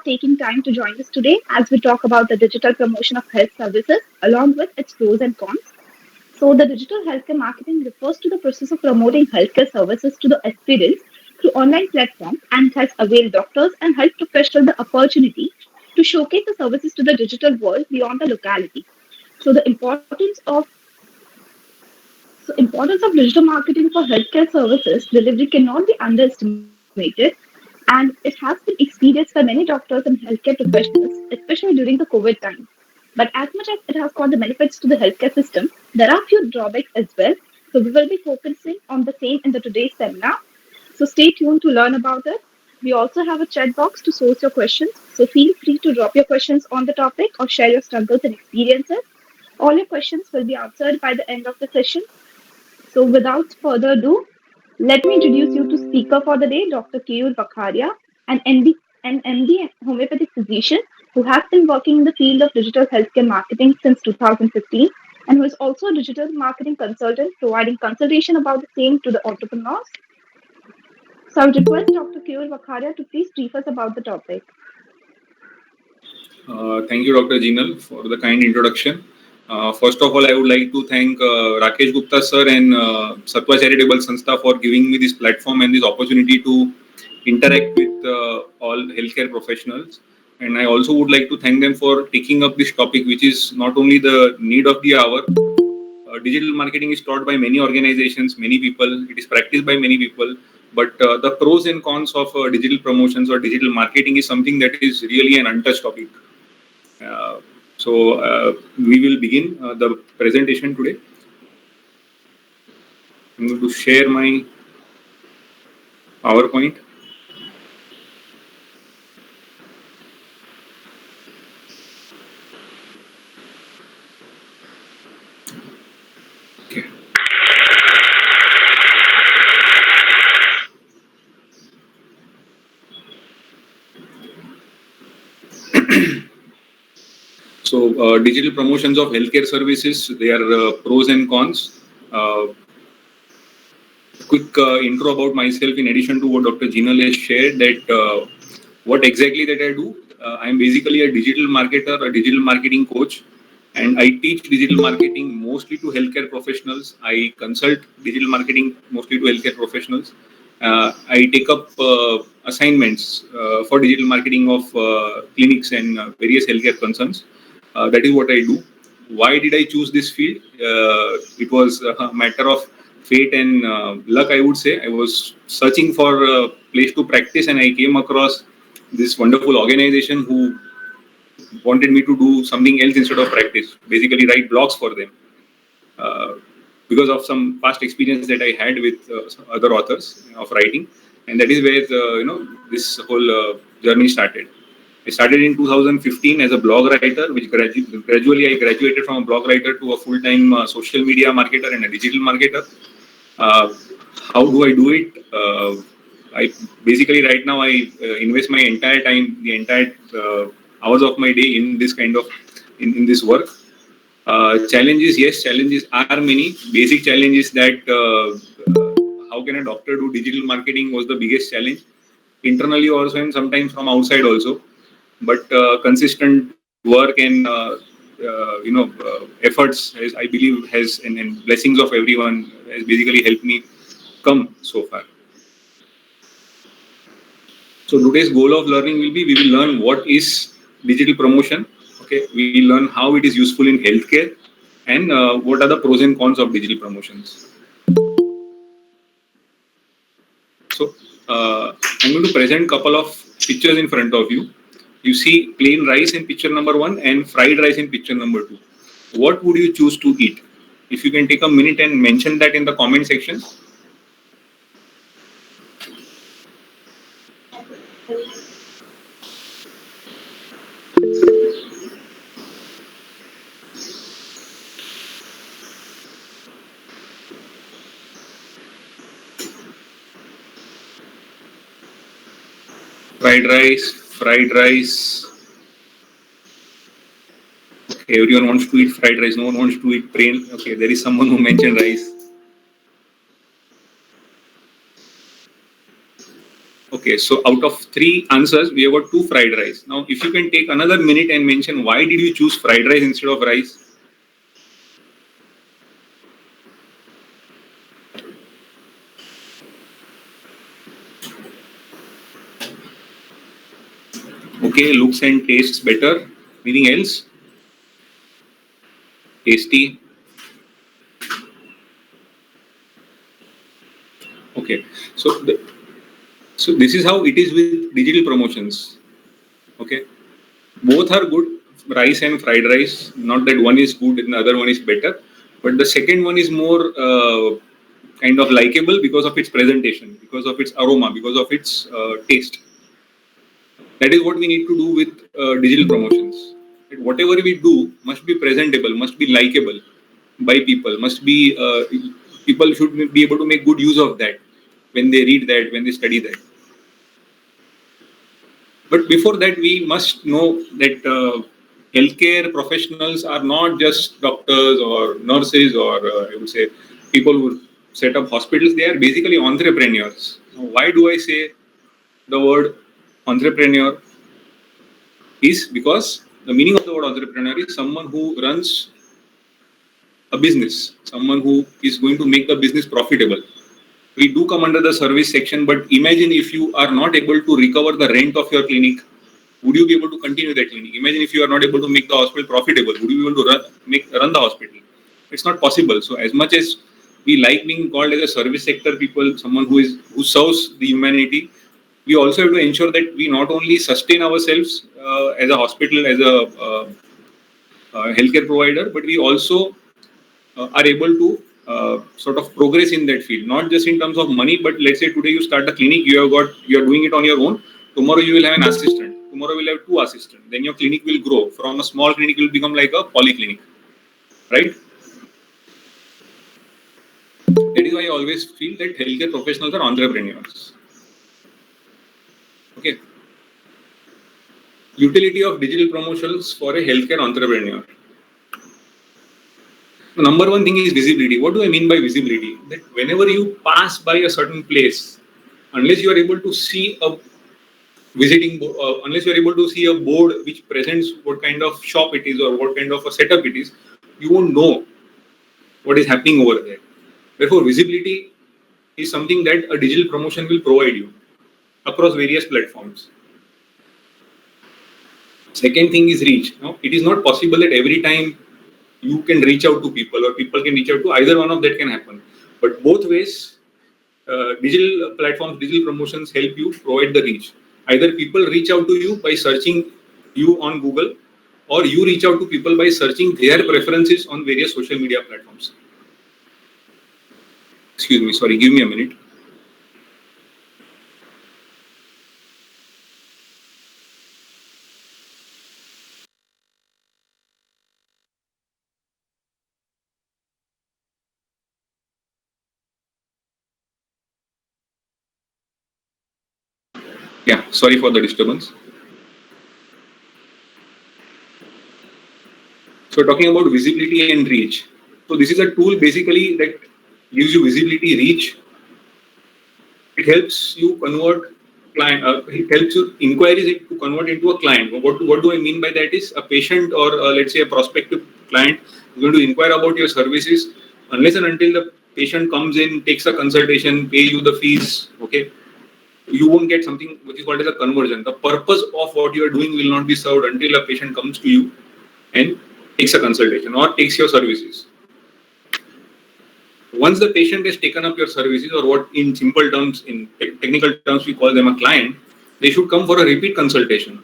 taking time to join us today as we talk about the digital promotion of health services along with its pros and cons. So, the digital healthcare marketing refers to the process of promoting healthcare services to the aspirants through online platforms and has availed doctors and health professionals the opportunity to showcase the services to the digital world beyond the locality. So, the importance of digital marketing for healthcare services delivery cannot be underestimated, and it has been experienced by many doctors and healthcare professionals, especially during the COVID time. But as much as it has got the benefits to the healthcare system, there are few drawbacks as well. So we will be focusing on the same in the today's seminar. So stay tuned to learn about it. We also have a chat box to source your questions. So feel free to drop your questions on the topic or share your struggles and experiences. All your questions will be answered by the end of the session. So without further ado, let me introduce you to speaker for the day, Dr. Keyur Vakharia, an MD homeopathic physician who has been working in the field of digital healthcare marketing since 2015 and who is also a digital marketing consultant providing consultation about the same to the entrepreneurs. So I would request Dr. Keyur Vakharia to please brief us about the topic. Thank you, Dr. Jinal, for the kind introduction. First of all, I would like to thank Rakesh Gupta sir and Satwa Charitable Sanstha for giving me this platform and this opportunity to interact with all healthcare professionals. And I also would like to thank them for taking up this topic, which is not only the need of the hour. Digital marketing is taught by many organizations, many people. It is practiced by many people. But the pros and cons of digital promotions or digital marketing is something that is really an untouched topic. So we will begin the presentation today. I'm going to share my PowerPoint. Okay. So digital promotions of healthcare services, they are pros and cons. Quick intro about myself in addition to what Dr. Jinal has shared, that what exactly that I do. I am basically a digital marketer, a digital marketing coach, and I teach digital marketing mostly to healthcare professionals. I consult digital marketing mostly to healthcare professionals. I take up assignments for digital marketing of clinics and various healthcare concerns. That is what I do. Why did I choose this field? It was a matter of fate and luck, I would say. I was searching for a place to practice, and I came across this wonderful organization who wanted me to do something else instead of practice, basically write blogs for them. Because of some past experience that I had with other authors of writing, and that is where this whole journey started. I started in 2015 as a blog writer, which gradually I graduated from a blog writer to a full-time social media marketer and a digital marketer. How do I do it? I basically right now I invest my entire time, the entire hours of my day in this kind of in this work. Challenges, yes, challenges are many. Basic challenge is that how can a doctor do digital marketing was the biggest challenge, internally also and sometimes from outside also. But consistent work and efforts, as I believe, has and blessings of everyone has basically helped me come so far. So today's goal of learning will be, we will learn what is digital promotion. Okay, we will learn how it is useful in healthcare, and what are the pros and cons of digital promotions. So I'm going to present a couple of pictures in front of you. You see plain rice in picture number 1 and fried rice in picture number 2. What would you choose to eat? If you can take a minute and mention that in the comment section. Fried rice, fried rice. Okay, everyone wants to eat fried rice. No one wants to eat plain. Okay, there is someone who mentioned rice. Okay, so out of 3 answers, we have got 2 fried rice. Now, if you can take another minute and mention why did you choose fried rice instead of rice? Okay, looks and tastes better. Anything else? Tasty. Okay, so so this is how it is with digital promotions. Okay, both are good, rice and fried rice. Not that one is good and the other one is better, but the second one is more kind of likable because of its presentation, because of its aroma, because of its taste. That is what we need to do with digital promotions. That whatever we do must be presentable, must be likable by people, must be people should be able to make good use of that when they read that, when they study that. But before that, we must know that healthcare professionals are not just doctors or nurses or I would say people who set up hospitals. They are basically entrepreneurs. Now, why do I say the word entrepreneur? Is because the meaning of the word entrepreneur is someone who runs a business, someone who is going to make the business profitable. We do come under the service section, but imagine if you are not able to recover the rent of your clinic, would you be able to continue that clinic? Imagine if you are not able to make the hospital profitable, would you be able to run the hospital? It's not possible. So as much as we like being called as a service sector people, someone who serves the humanity, we also have to ensure that we not only sustain ourselves as a hospital, as a healthcare provider, but we also are able to sort of progress in that field, not just in terms of money, but let's say today you start a clinic, you are doing it on your own. Tomorrow you will have an assistant. Tomorrow we'll have 2 assistants. Then your clinic will grow. From a small clinic, it will become like a polyclinic, right? That is why I always feel that healthcare professionals are entrepreneurs. Okay. Utility of digital promotions for a healthcare entrepreneur. The number one thing is visibility. What do I mean by visibility? That whenever you pass by a certain place, unless you are able to see a unless you are able to see a board which presents what kind of shop it is or what kind of a setup it is, you won't know what is happening over there. Therefore, visibility is something that a digital promotion will provide you across various platforms. Second thing is reach. Now, it is not possible that every time you can reach out to people or people can reach out to either one of that can happen. But both ways, digital platforms, digital promotions help you provide the reach. Either people reach out to you by searching you on Google, or you reach out to people by searching their preferences on various social media platforms. Excuse me, sorry, give me a minute. Yeah, sorry for the disturbance. So talking about visibility and reach. So this is a tool basically that gives you visibility, reach. It helps you convert client. It helps you inquiries to convert into a client. What do I mean by that is a patient or let's say a prospective client is going to inquire about your services. Unless and until the patient comes in, takes a consultation, pay you the fees, okay, you won't get something which is called as a conversion. The purpose of what you are doing will not be served until a patient comes to you and takes a consultation or takes your services. Once the patient has taken up your services, or what in simple terms, in technical terms, we call them a client, they should come for a repeat consultation.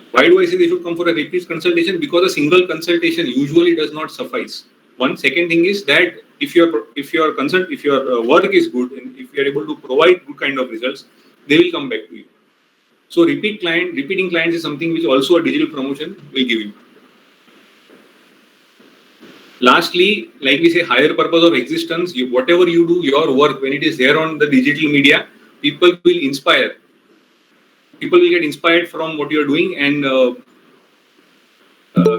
Why do I say they should come for a repeat consultation? Because a single consultation usually does not suffice. One second thing is that if your work is good and if you are able to provide good kind of results, they will come back to you. So repeating clients is something which also a digital promotion will give you. Lastly, like we say, higher purpose of existence. Whatever you do, your work, when it is there on the digital media, people will inspire. People will get inspired from what you are doing, and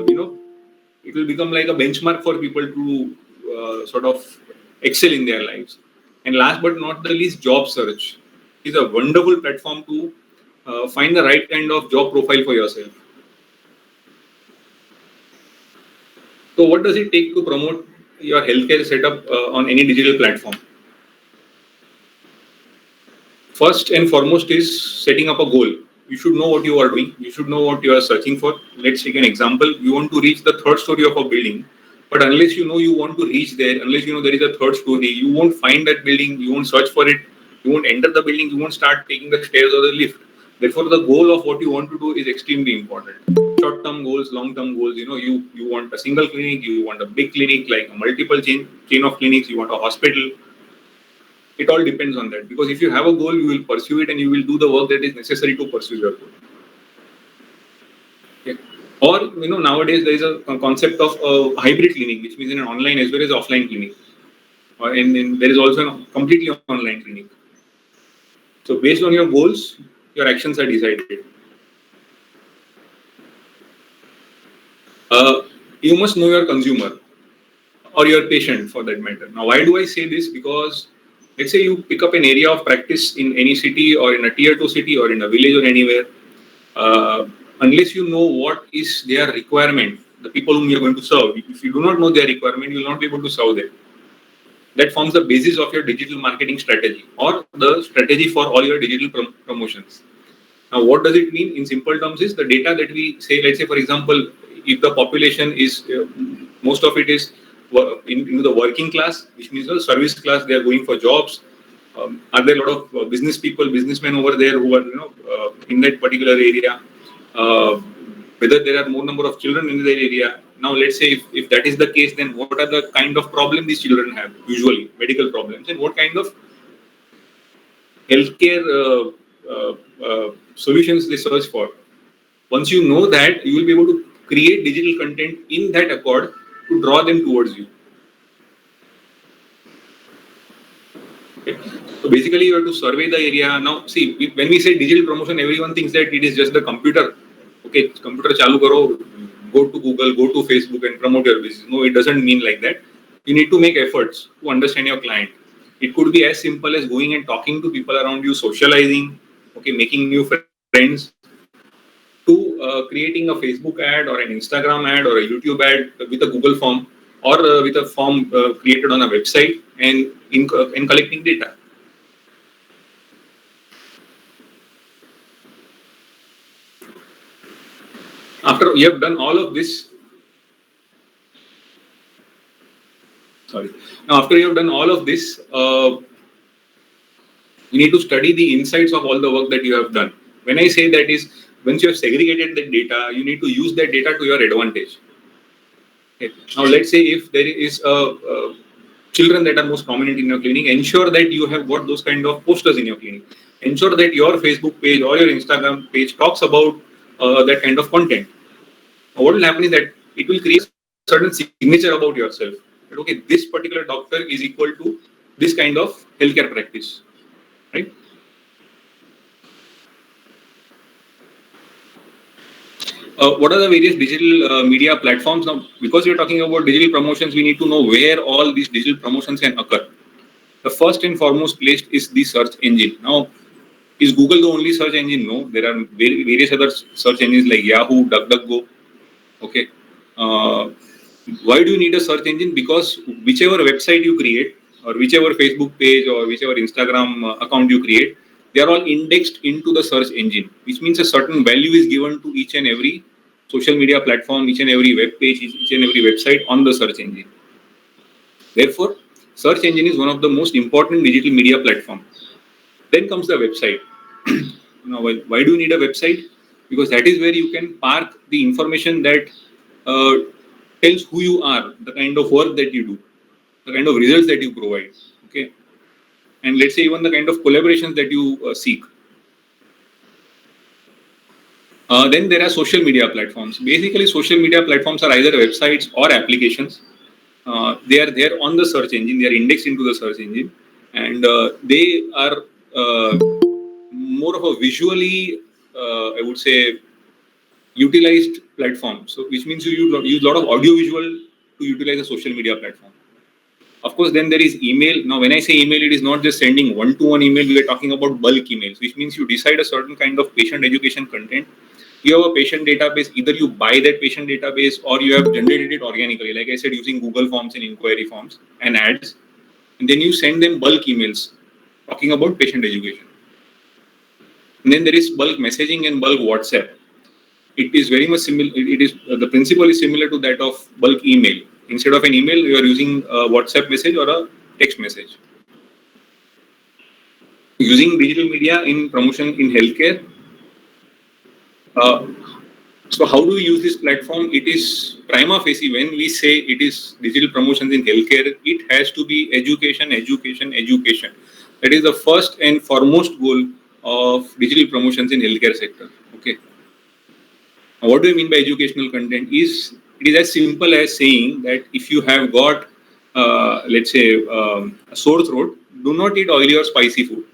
you know, it will become like a benchmark for people to sort of excel in their lives. And last but not the least, job search. is a wonderful platform to find the right kind of job profile for yourself. So what does it take to promote your healthcare setup on any digital platform? First and foremost is setting up a goal. You should know what you are doing. You should know what you are searching for. Let's take an example. You want to reach the third story of a building, but unless you know you want to reach there, unless you know there is a third story, you won't find that building. You won't search for it. You won't enter the building. You won't start taking the stairs or the lift. Therefore, the goal of what you want to do is extremely important. Short-term goals, long-term goals. You want a single clinic. You want a big clinic, like a multiple chain of clinics. You want a hospital. It all depends on that, because if you have a goal, you will pursue it and you will do the work that is necessary to pursue your goal. Okay. Or nowadays there is a concept of a hybrid clinic, which means in an online as well as offline clinic, and there is also a completely online clinic. So based on your goals, your actions are decided. You must know your consumer or your patient, for that matter. Now, why do I say this? Because let's say you pick up an area of practice in any city or in a tier 2 city or in a village or anywhere, unless you know what is their requirement, the people whom you are going to serve, if you do not know their requirement, you will not be able to serve them. That forms the basis of your digital marketing strategy or the strategy for all your digital promotions. Now, what does it mean in simple terms is the data that we say, let's say, for example, if the population is, most of it is into the working class, which means the service class, they are going for jobs. Are there a lot of business people, businessmen over there who are, in that particular area? Whether there are more number of children in that area. Now, let's say if that is the case, then what are the kind of problem these children have? Usually, medical problems, and what kind of healthcare solutions they search for. Once you know that, you will be able to create digital content in that accord to draw them towards you. Okay. So basically, you have to survey the area. Now, see, when we say digital promotion, everyone thinks that it is just the computer. Okay, computer chalu karo, go to Google, go to Facebook, and promote your business. No, it doesn't mean like that. You need to make efforts to understand your client. It could be as simple as going and talking to people around you, socializing, okay, making new friends, to creating a Facebook ad or an Instagram ad or a YouTube ad with a Google form or with a form created on a website and collecting data. After you have done all of this, now after you have done all of this, you need to study the insights of all the work that you have done. When I say that is, once you have segregated the data, you need to use that data to your advantage. Okay. Now, let's say if there is children that are most prominent in your clinic, ensure that you have got those kind of posters in your clinic. Ensure that your Facebook page or your Instagram page talks about that kind of content. What will happen is that it will create a certain signature about yourself. That, okay, this particular doctor is equal to this kind of healthcare practice, right? What are the various digital media platforms? Now, because we are talking about digital promotions, we need to know where all these digital promotions can occur. The first and foremost place is the search engine. Now, is Google the only search engine? No, there are various other search engines like Yahoo, DuckDuckGo. Okay. Why do you need a search engine? Because whichever website you create, or whichever Facebook page, or whichever Instagram account you create, they are all indexed into the search engine, which means a certain value is given to each and every social media platform, each and every web page, each and every website on the search engine. Therefore, search engine is one of the most important digital media platform. Then comes the website. Now, why do you need a website? Because that is where you can park the information that tells who you are, the kind of work that you do, the kind of results that you provide. Okay, and let's say even the kind of collaborations that you seek. Then there are social media platforms. Basically, social media platforms are either websites or applications. They are there on the search engine. They are indexed into the search engine, and they are more of a visually, I would say, utilized platform. So, which means you use a lot of audio visual to utilize a social media platform. Of course, then there is email. Now, when I say email, it is not just sending one-to-one email. We are talking about bulk emails, which means you decide a certain kind of patient education content. You have a patient database. Either you buy that patient database or you have generated it organically, like I said, using Google Forms and inquiry forms and ads. And then you send them bulk emails talking about patient education. And then there is bulk messaging and bulk WhatsApp. It is very much similar. It is the principle is similar to that of bulk email. Instead of an email, you are using a WhatsApp message or a text message. Using digital media in promotion in healthcare. Uh, so how do we use this platform? It is prima facie when we say it is digital promotions in healthcare, it has to be education, education, education. That is the first and foremost goal of digital promotions in healthcare sector. Okay. What do you mean by educational content? It is as simple as saying that if you have got, let's say, a sore throat, do not eat oily or spicy food.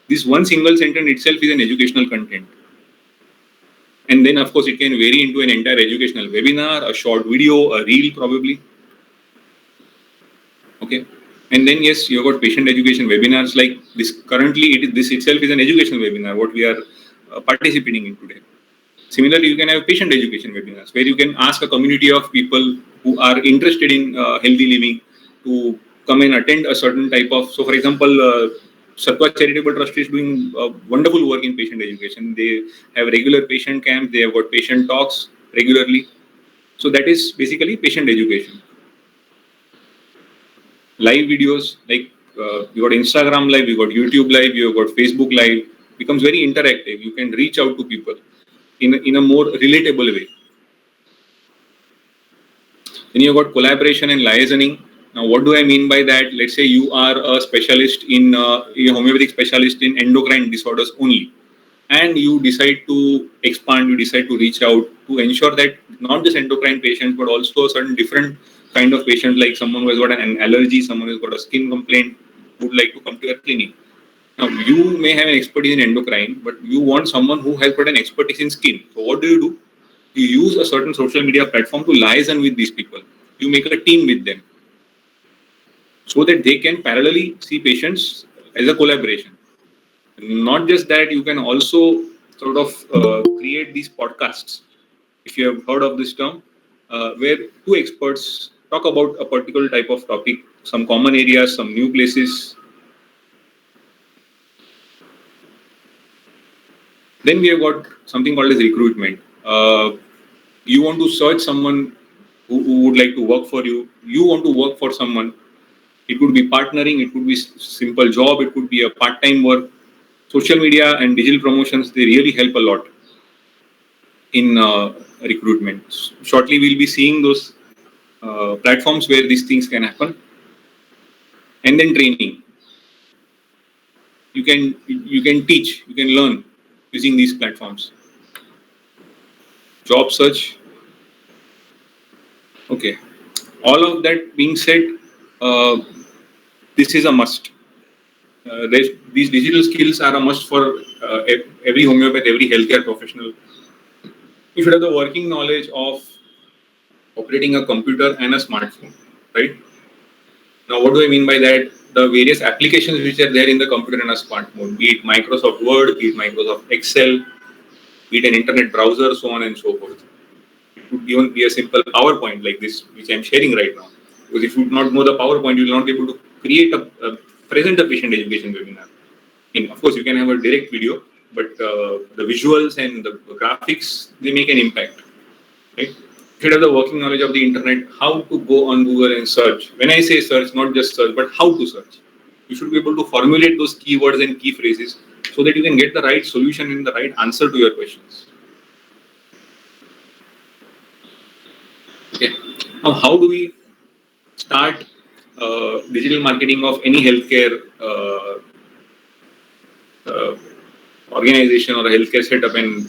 This one single sentence itself is an educational content. And then, of course, it can vary into an entire educational webinar, a short video, a reel, probably. Okay. And then, yes, you've got patient education webinars like this. Currently, this itself is an educational webinar, what we are participating in today. Similarly, you can have patient education webinars where you can ask a community of people who are interested in healthy living to come and attend a certain type of. So, for example, Satwa Charitable Trust is doing wonderful work in patient education. They have regular patient camps, they have got patient talks regularly. So, that is basically patient education. Live videos like you got Instagram Live, you got YouTube Live, you got Facebook Live, becomes very interactive. You can reach out to people in a more relatable way. Then you've got collaboration and liaising. Now, what do I mean by that? Let's say you are a specialist in a homeopathic specialist in endocrine disorders only, and you decide to expand, you decide to reach out to ensure that not just endocrine patients, but also a certain different kind of patient, like someone who has got an allergy, someone who has got a skin complaint, would like to come to your clinic. Now, you may have an expertise in endocrine, but you want someone who has got an expertise in skin. So, what do? You use a certain social media platform to liaison with these people. You make a team with them so that they can parallelly see patients as a collaboration. Not just that, you can also sort of create these podcasts, if you have heard of this term, where two experts talk about a particular type of topic, some common areas, some new places. Then we have got something called as recruitment. You want to search someone who would like to work for you. You want to work for someone. It could be partnering, it could be simple job, it could be a part-time work. Social media and digital promotions, they really help a lot in recruitment. Shortly, we'll be seeing those platforms where these things can happen. And then training. You can teach, you can learn using these platforms. Job search. Okay. All of that being said, this is a must. These digital skills are a must for every homeopath, every healthcare professional. You should have the working knowledge of operating a computer and a smartphone, right? Now, what do I mean by that? The various applications which are there in the computer and a smartphone, be it Microsoft Word, be it Microsoft Excel, be it an internet browser, so on and so forth. It could even be a simple PowerPoint like this, which I'm sharing right now. Because if you do not know the PowerPoint, you will not be able to create a present a patient education webinar. And of course, you can have a direct video, but the visuals and the graphics, they make an impact, right? You should have the working knowledge of the internet, how to go on Google and search. When I say search, not just search, but how to search. You should be able to formulate those keywords and key phrases so that you can get the right solution and the right answer to your questions. Okay. Now, how do we start digital marketing of any healthcare organization or a healthcare setup? And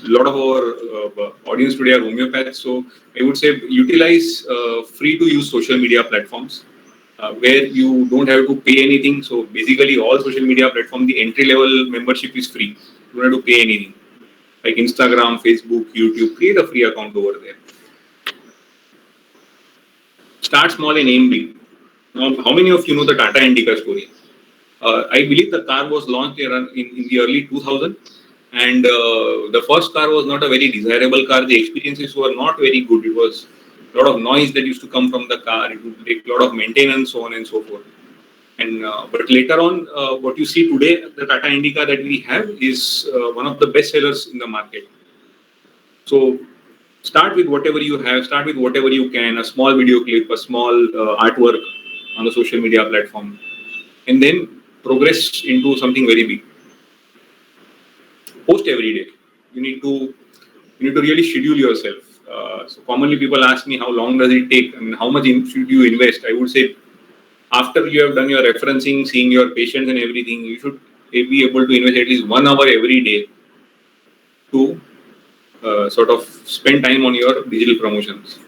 a lot of our audience today are homeopaths, so I would say utilize free to use social media platforms where you don't have to pay anything. So basically, all social media platforms, the entry level membership is free. You don't have to pay anything. Like Instagram, Facebook, YouTube, create a free account over there. Start small and aim big. Now, how many of you know the Tata Indica story? I believe the car was launched in the early 2000, and the first car was not a very desirable car. The experiences were not very good. It was a lot of noise that used to come from the car. It would take a lot of maintenance, so on and so forth. And but later on, what you see today, the Tata Indica that we have is one of the best sellers in the market. So start with whatever you have, start with whatever you can, a small video clip, a small artwork on the social media platform, and then progress into something very big. Post every day. You need to you need to really schedule yourself. So commonly people ask me how long does it take? I mean, how much should you invest? I would say after you have done your referencing, seeing your patients and everything, you should be able to invest at least 1 hour every day to sort of spend time on your digital promotions.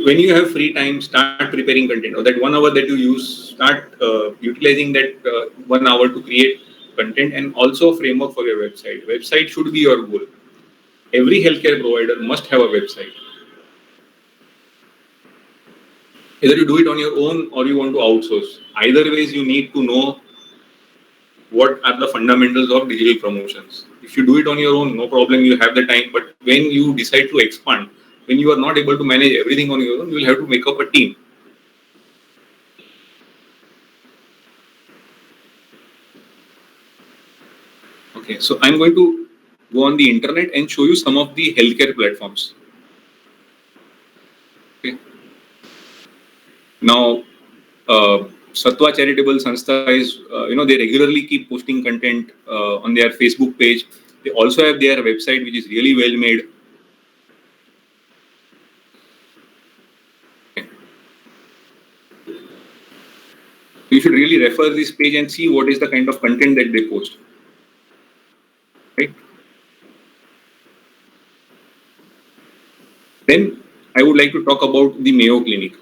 When you have free time, start preparing content, or that 1 hour that you use, start utilizing that 1 hour to create content, and also a framework for your website. Website should be your goal. Every healthcare provider must have a website. Either you do it on your own or you want to outsource. Either ways, you need to know what are the fundamentals of digital promotions. If you do it on your own, no problem, you have the time. But when you decide to expand, when you are not able to manage everything on your own, you will have to make up a team. Okay, so I'm going to go on the internet and show you some of the healthcare platforms. Okay. Now, Satwa Charitable Sanstha is, they regularly keep posting content on their Facebook page. They also have their website, which is really well made. Okay. You should really refer this page and see what is the kind of content that they post. Right? Then I would like to talk about the Mayo Clinic.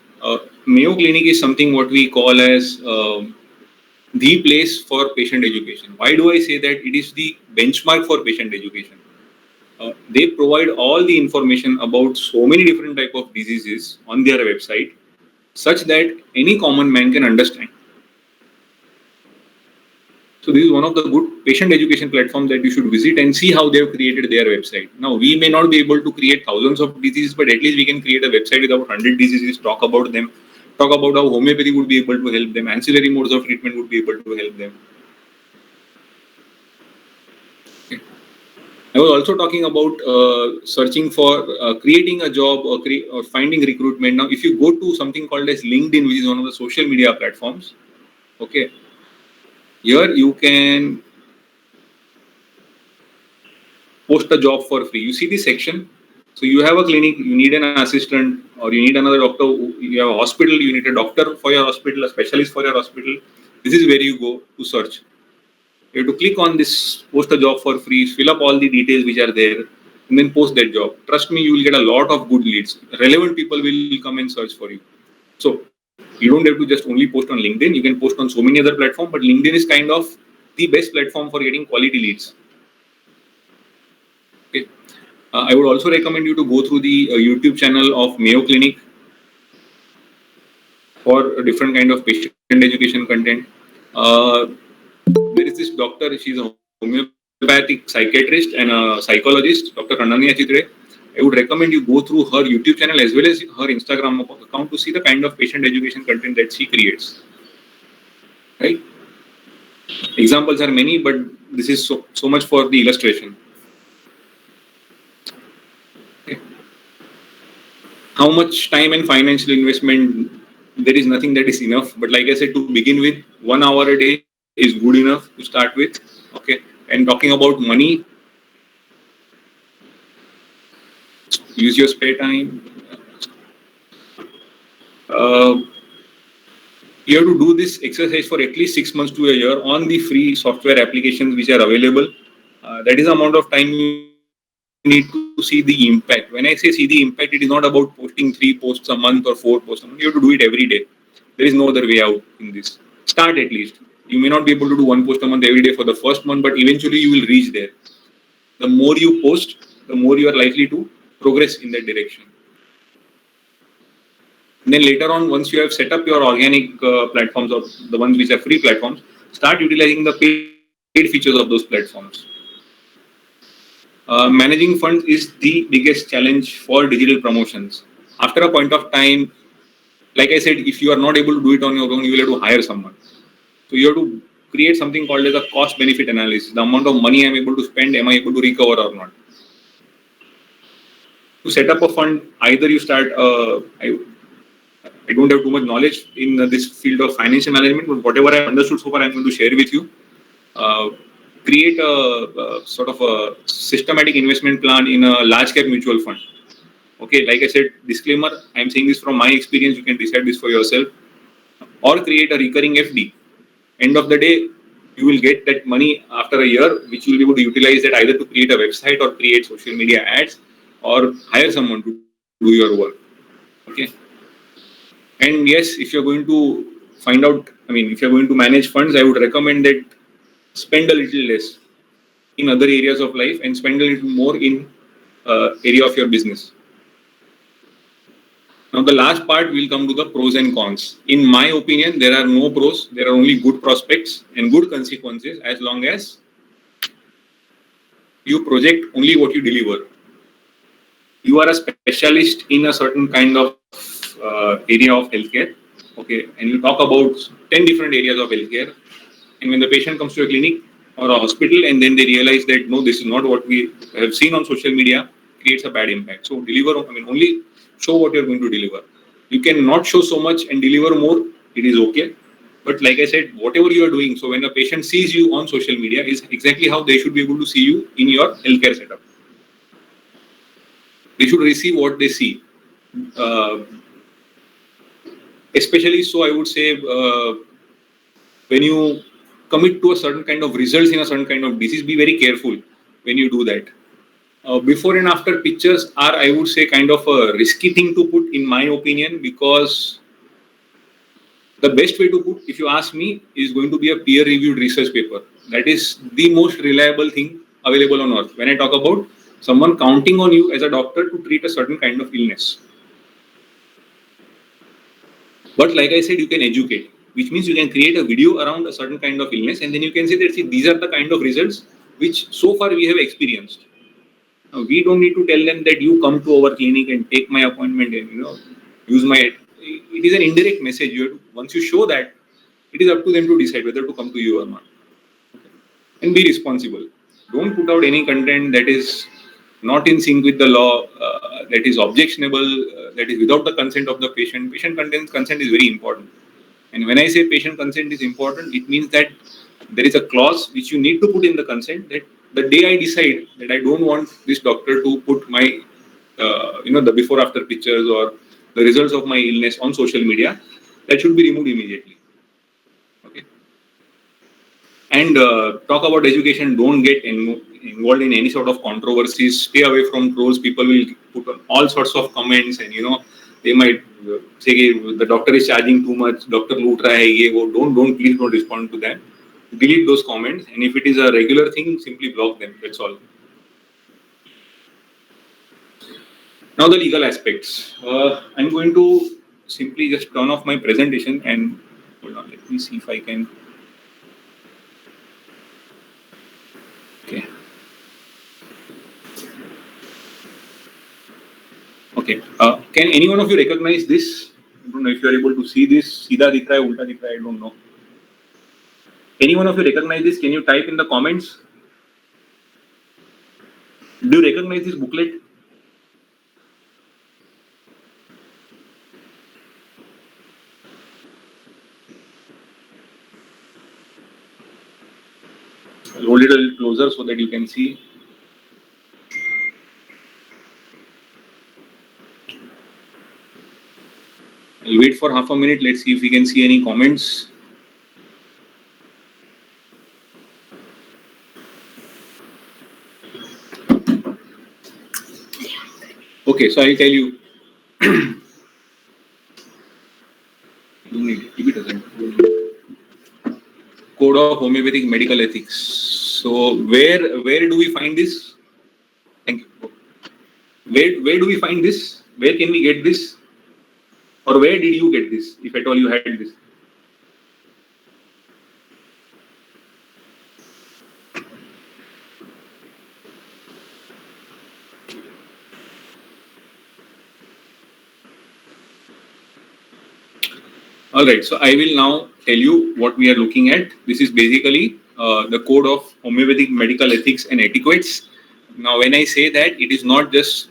Mayo Clinic is something what we call as the place for patient education. Why do I say that? It is the benchmark for patient education. They provide all the information about so many different type of diseases on their website, such that any common man can understand. So this is one of the good patient education platforms that you should visit and see how they have created their website. Now, we may not be able to create thousands of diseases, but at least we can create a website with about 100 diseases, talk about them, talk about how homeopathy would be able to help them, ancillary modes of treatment would be able to help them. Okay. I was also talking about searching for creating a job or finding recruitment. Now, if you go to something called as LinkedIn, which is one of the social media platforms, okay, here you can post a job for free. You see the section. So you have a clinic, you need an assistant, or you need another doctor. You have a hospital, you need a doctor for your hospital, a specialist for your hospital. This is where you go to search. You have to click on this, post a job for free, fill up all the details which are there, and then post that job. Trust me, you will get a lot of good leads. Relevant people will come and search for you. So you don't have to just only post on LinkedIn. You can post on so many other platforms, but LinkedIn is kind of the best platform for getting quality leads. Okay. I would also recommend you to go through the YouTube channel of Mayo Clinic for a different kind of patient education content. There is this doctor, she's a homeopathic psychiatrist and a psychologist, Dr. Ananya Chitre. I would recommend you go through her YouTube channel as well as her Instagram account to see the kind of patient education content that she creates. Right? Examples are many, but this is so much for the illustration. Okay. How much time and financial investment? There is nothing that is enough. But like I said, to begin with, 1 hour a day is good enough to start with. Okay. And talking about money, use your spare time. Uh, you have to do this exercise for at least 6 months to a year on the free software applications which are available. That is the amount of time you need to see the impact. When I say see the impact, it is not about posting 3 posts a month or 4 posts a month. You have to do it every day. There is no other way out in this. Start at least. You may not be able to do 1 post a month every day for the first month, but eventually you will reach there. The more you post, the more you are likely to progress in that direction. And then later on, once you have set up your organic platforms or the ones which are free platforms, start utilizing the paid features of those platforms. Managing funds is the biggest challenge for digital promotions. After a point of time, like I said, if you are not able to do it on your own, you will have to hire someone. So you have to create something called as a cost benefit analysis. The amount of money I am able to spend, am I able to recover or not? To set up a fund, either you start, I don't have too much knowledge in this field of financial management, but whatever I've understood so far, I'm going to share with you. Uh, Create a sort of a systematic investment plan in a large cap mutual fund. Okay, like I said, disclaimer, I'm saying this from my experience, you can decide this for yourself. Or create a recurring FD. End of the day, you will get that money after a year, which you will be able to utilize that either to create a website or create social media ads or hire someone to do your work. Okay. And yes, if you're going to find out, if you're going to manage funds, I would recommend that spend a little less in other areas of life and spend a little more in area of your business. Now, the last part will come to the pros and cons. In my opinion, there are no pros. There are only good prospects and good consequences as long as you project only what you deliver. You are a specialist in a certain kind of area of healthcare, okay, and you talk about 10 different areas of healthcare. And when the patient comes to a clinic or a hospital and then they realize that no, this is not what we have seen on social media, creates a bad impact. So deliver, only show what you're going to deliver. You can not show so much and deliver more, it is okay. But like I said, whatever you are doing, so when a patient sees you on social media is exactly how they should be able to see you in your healthcare setup. They should receive what they see. Uh, Especially so, I would say when you commit to a certain kind of results in a certain kind of disease, be very careful when you do that. Before and after pictures are, I would say, kind of a risky thing to put, in my opinion, because the best way to put, if you ask me, is going to be a peer-reviewed research paper. That is the most reliable thing available on earth. When I talk about someone counting on you as a doctor to treat a certain kind of illness. But like I said, you can educate, which means you can create a video around a certain kind of illness, and then you can say that, see, these are the kind of results which so far we have experienced. Now, we don't need to tell them that you come to our clinic and take my appointment and use my. It is an indirect message. Once you show that, it is up to them to decide whether to come to you or not. And be responsible. Don't put out any content that is not in sync with the law, that is objectionable, that is without the consent of the patient. Patient consent is very important. And when I say patient consent is important, it means that there is a clause which you need to put in the consent that the day I decide that I don't want this doctor to put my, the before after pictures or the results of my illness on social media, that should be removed immediately. Okay. And talk about education. Don't get involved in any sort of controversies. Stay away from trolls. People will put on all sorts of comments, and they might say the doctor is charging too much. Doctor loot raha hai, ye wo. Please don't respond to that. Delete those comments, and if it is a regular thing, simply block them. That's all. Now the legal aspects. I'm going to simply just turn off my presentation and hold on. Let me see if I can. Okay. Okay. Can any one of you recognize this? I don't know if you are able to see this. Seedha dikh raha hai, ulta dikh raha hai, I don't know. Any one of you recognize this? Can you type in the comments? Do you recognize this booklet? I'll hold it a little closer so that you can see. I'll wait for half a minute. Let's see if we can see any comments. Okay, so I'll tell you. Don't need it. TB doesn't. Code of Homeopathic Medical Ethics. So where do we find this? Thank you. Where do we find this? Where can we get this? Or where did you get this, if at all you had this? All right, so I will now tell you what we are looking at. This is basically the code of homeopathic medical ethics and etiquettes. Now, when I say that, it is not just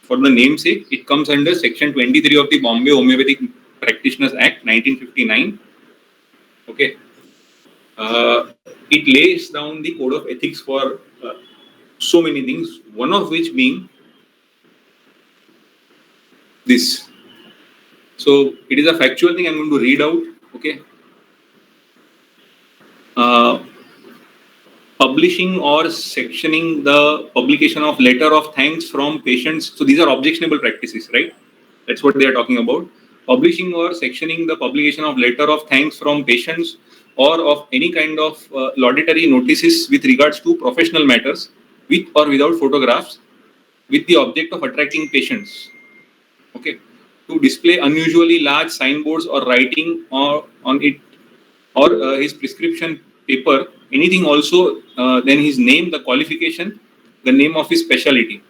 for the namesake, it comes under section 23 of the Bombay Homeopathic Practitioners Act 1959. Okay, it lays down the code of ethics for so many things, one of which being this. So, it is a factual thing I'm going to read out. Okay. Uh, Publishing or sectioning the publication of letter of thanks from patients. So these are objectionable practices, right? That's what they are talking about. Publishing or sectioning the publication of letter of thanks from patients or of any kind of laudatory notices with regards to professional matters, with or without photographs, with the object of attracting patients. Okay, to display unusually large signboards or writing or on it, or his prescription paper, anything also, then his name, the qualification, the name of his specialty.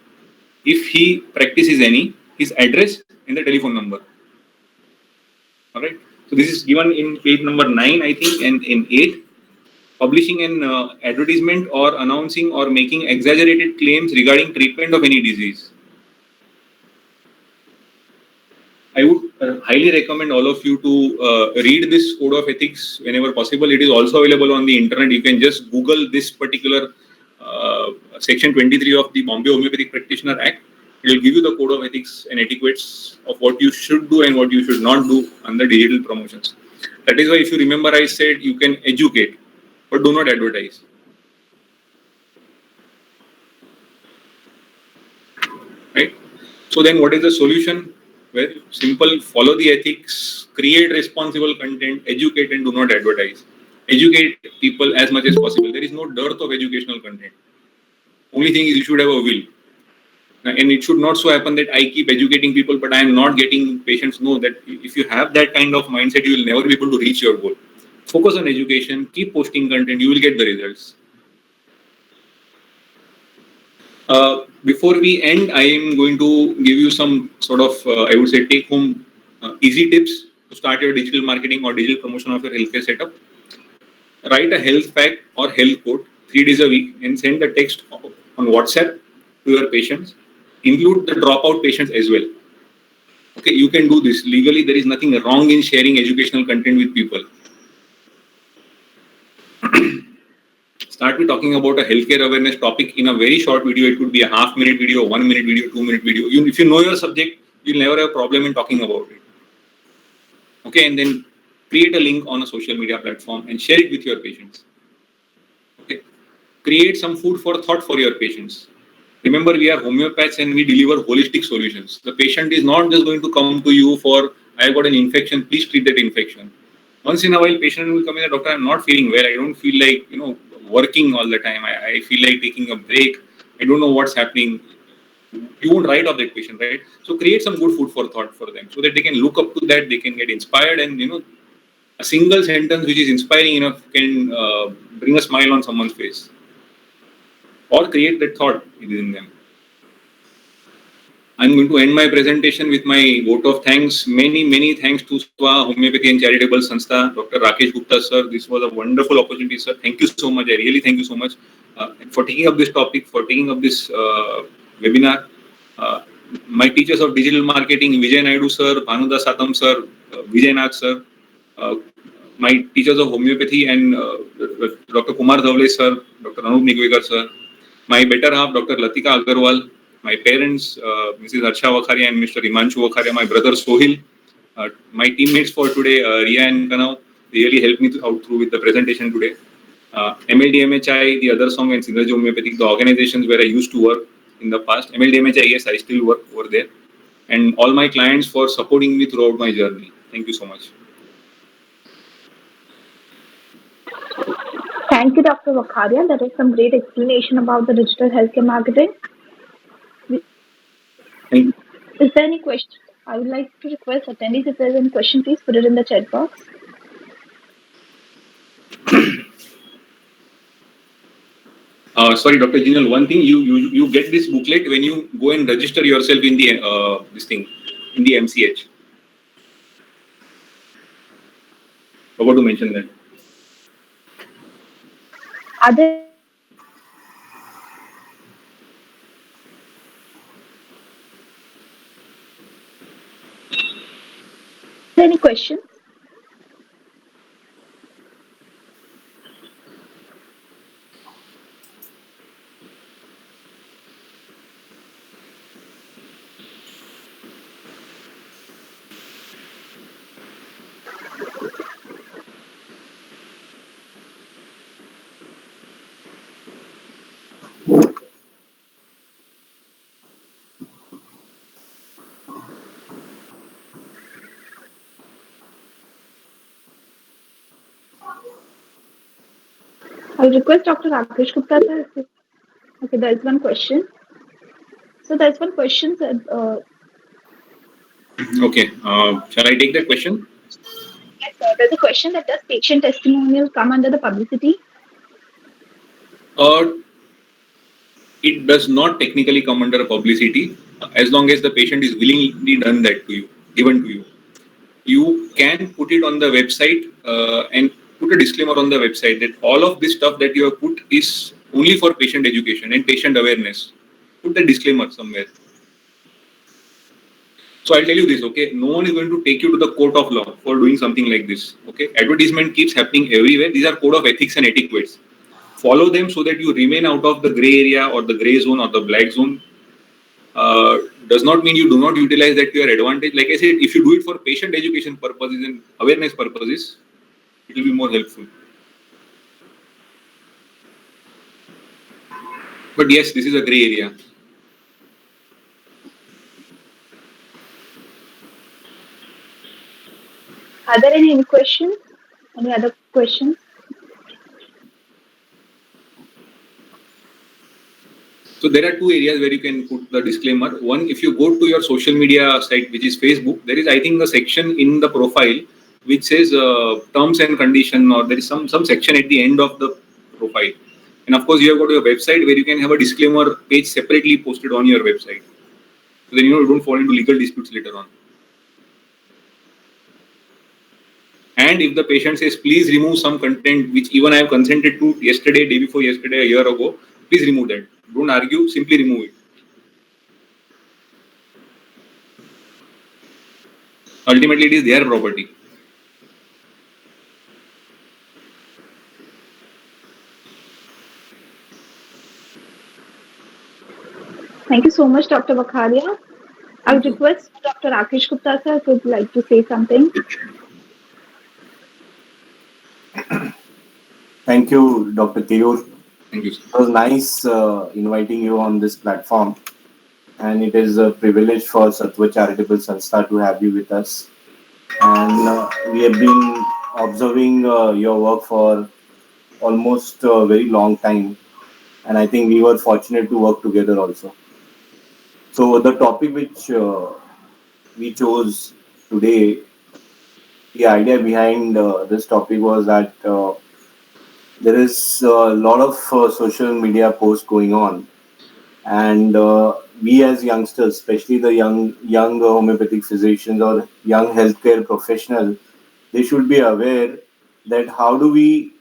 If he practices any, his address and the telephone number. All right. So this is given in page number 9, I think, and in 8. Publishing an advertisement or announcing or making exaggerated claims regarding treatment of any disease. I would highly recommend all of you to read this code of ethics whenever possible. It is also available on the internet. You can just Google this particular section 23 of the Bombay Homeopathic Practitioner Act. It will give you the code of ethics and etiquettes of what you should do and what you should not do under digital promotions. That is why, if you remember, I said you can educate, but do not advertise. Right? So then what is the solution? Well, simple, follow the ethics, create responsible content, educate and do not advertise. Educate people as much as possible. There is no dearth of educational content. Only thing is you should have a will. And it should not so happen that I keep educating people, but I am not getting patients. No, that if you have that kind of mindset, you will never be able to reach your goal. Focus on education, keep posting content, you will get the results. Before we end, I am going to give you some sort of, I would say, take home easy tips to start your digital marketing or digital promotion of your healthcare setup. Write a health fact or health code 3 days a week and send the text on WhatsApp to your patients. Include the dropout patients as well. Okay, you can do this. Legally, there is nothing wrong in sharing educational content with people. Start with talking about a healthcare awareness topic in a very short video. It could be a half-minute video, 1 minute video, 2 minute video. If you know your subject, you'll never have a problem in talking about it. Okay, and then create a link on a social media platform and share it with your patients. Okay, create some food for thought for your patients. Remember, we are homeopaths and we deliver holistic solutions. The patient is not just going to come to you for, I got an infection, please treat that infection. Once in a while, patient will come in, doctor, I'm not feeling well. I don't feel like, working all the time. I feel like taking a break. I don't know what's happening. You won't write off that patient, right? So create some good food for thought for them so that they can look up to that, they can get inspired, and a single sentence which is inspiring enough can bring a smile on someone's face or create that thought within them. I'm going to end my presentation with my vote of thanks. Many, many thanks to Swa Homeopathy and Charitable Sanstha, Dr. Rakesh Gupta, sir. This was a wonderful opportunity, sir. Thank you so much. I really thank you so much for taking up this topic, for taking up this webinar. My teachers of digital marketing, Vijay Naidu, sir, Bhanuda Satam, sir, Vijay Nath, sir. My teachers of homeopathy and Dr. Kumar Dhavle, sir, Dr. Anup Nigwekar, sir. My better half, Dr. Latika Agarwal. My parents, Mrs. Harsha Vakharia and Mr. Imanshu Vakharia, my brother Sohil, my teammates for today, Ria and Kanau, they really helped me out through with the presentation today. MLDMHI, the other song, and Synergy Homeopathic, the organizations where I used to work in the past. MLDMHI, yes, I still work over there. And all my clients for supporting me throughout my journey. Thank you so much. Thank you, Dr. Vakharia. That is some great explanation about the digital healthcare marketing. Thank you. Is there any question? I would like to request attendees if there's any question, please put it in the chat box. Sorry, Dr. Jinal, one thing, you get this booklet when you go and register yourself in the this thing, in the MCH. Forgot to mention that. Are there any questions? I'll request Dr. Rakesh Gupta sir. Okay, there's one question. So there's one question, sir. Okay, shall I take that question? Yes, sir. There's a question that does patient testimonial come under the publicity? Uh, it does not technically come under publicity as long as the patient is willingly done that to you, given to you. You can put it on the website and put a disclaimer on the website that all of this stuff that you have put is only for patient education and patient awareness. Put the disclaimer somewhere. So I'll tell you this, okay? No one is going to take you to the court of law for doing something like this. Okay? Advertisement keeps happening everywhere. These are code of ethics and etiquettes. Follow them so that you remain out of the gray area or the gray zone or the black zone. Does not mean you do not utilize that to your advantage. Like I said, if you do it for patient education purposes and awareness purposes, it will be more helpful. But yes, this is a gray area. Are there any questions? Any other questions? So there are two areas where you can put the disclaimer. One, if you go to your social media site, which is Facebook, there is, I think, a section in the profile which says terms and condition, or there is some section at the end of the profile. And of course, you have got your website where you can have a disclaimer page separately posted on your website. So then you don't fall into legal disputes later on. And if the patient says, please remove some content which even I have consented to yesterday, day before yesterday, a year ago, please remove that. Don't argue, simply remove it. Ultimately, it is their property. Thank you so much, Dr. Vakharia. I Thank would you. request Dr. Rakesh Gupta sir if would like to say something. Thank you, Dr. Keyur. Thank you, It was nice inviting you on this platform, and it is a privilege for Sattva Charitable Sanstha to have you with us. And we have been observing your work for almost a very long time, and I think we were fortunate to work together also. So the topic which we chose today, the idea behind this topic was that there is a lot of social media posts going on, and we as youngsters, especially the young homeopathic physicians or young healthcare professionals, they should be aware that how do we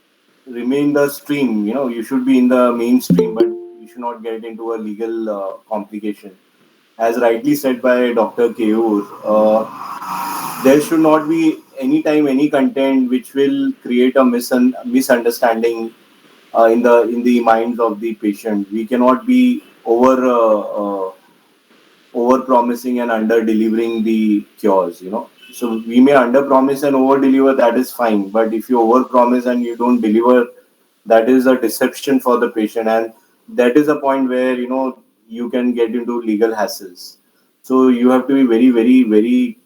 remain the stream. You should be in the mainstream, but you should not get into a legal complication. As rightly said by Dr. Keyur, there should not be any time any content which will create a misunderstanding in the minds of the patient. We cannot be over promising and under delivering the cures. So we may under promise and over deliver, that is fine, but if you over promise and you don't deliver, that is a deception for the patient, and that is a point where you can get into legal hassles. So you have to be very, very, very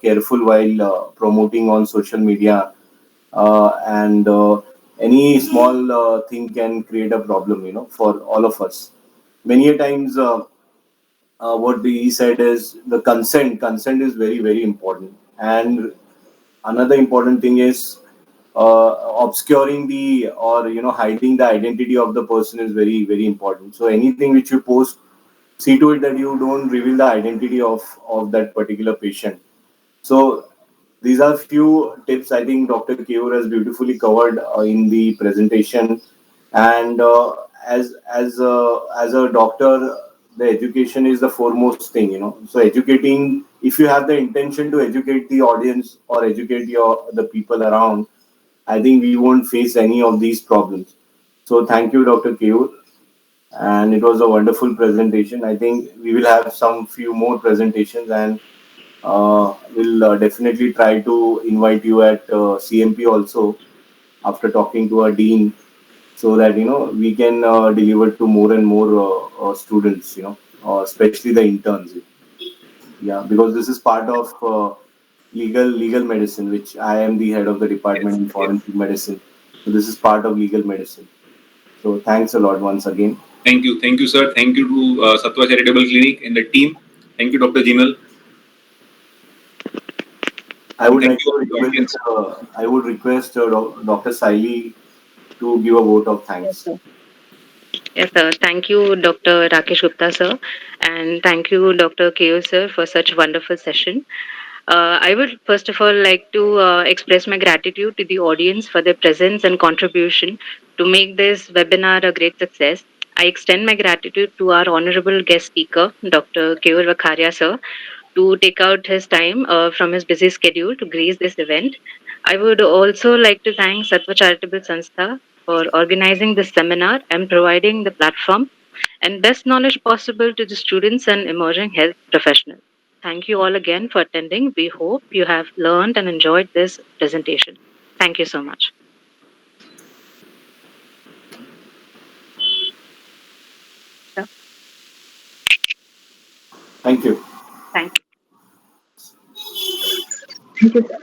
careful while promoting on social media, and any small thing can create a problem for all of us. Many a times what he said is the consent. Consent is very, very important. And another important thing is obscuring the or hiding the identity of the person is very, very important. So anything which you post, see to it that you don't reveal the identity of that particular patient. So these are few tips I think Dr. Keyur has beautifully covered in the presentation. And as a doctor, the education is the foremost thing. So educating, if you have the intention to educate the audience or educate the people around, I think we won't face any of these problems. So thank you, Dr. Keyur, and it was a wonderful presentation. I think we will have some few more presentations, and we'll definitely try to invite you at CMP also after talking to our dean, so that we can deliver to more and more students. Especially the interns. Yeah, because this is part of legal medicine, which I am the head of the department Yes, in yes. forensic medicine. So this is part of legal medicine. So thanks a lot once again. Thank you, sir. Thank you to Satwa Charitable Clinic and the team. Thank you, Dr. Jinal, I and would thank like you, to all the request. audience. I would request Dr. Saili to give a vote of Yes, thanks. sir. Yes, sir. Thank you, Dr. Rakesh Gupta, sir. And thank you, Dr. Keyur, sir, for such a wonderful session. I would first of all like to express my gratitude to the audience for their presence and contribution to make this webinar a great success. I extend my gratitude to our honorable guest speaker, Dr. Keyur Vakharia, sir, to take out his time from his busy schedule to grace this event. I would also like to thank Satva Charitable Sanstha for organizing this seminar and providing the platform and best knowledge possible to the students and emerging health professionals. Thank you all again for attending. We hope you have learned and enjoyed this presentation. Thank you so much. Yeah, Thank you. thank you. Thank you, sir.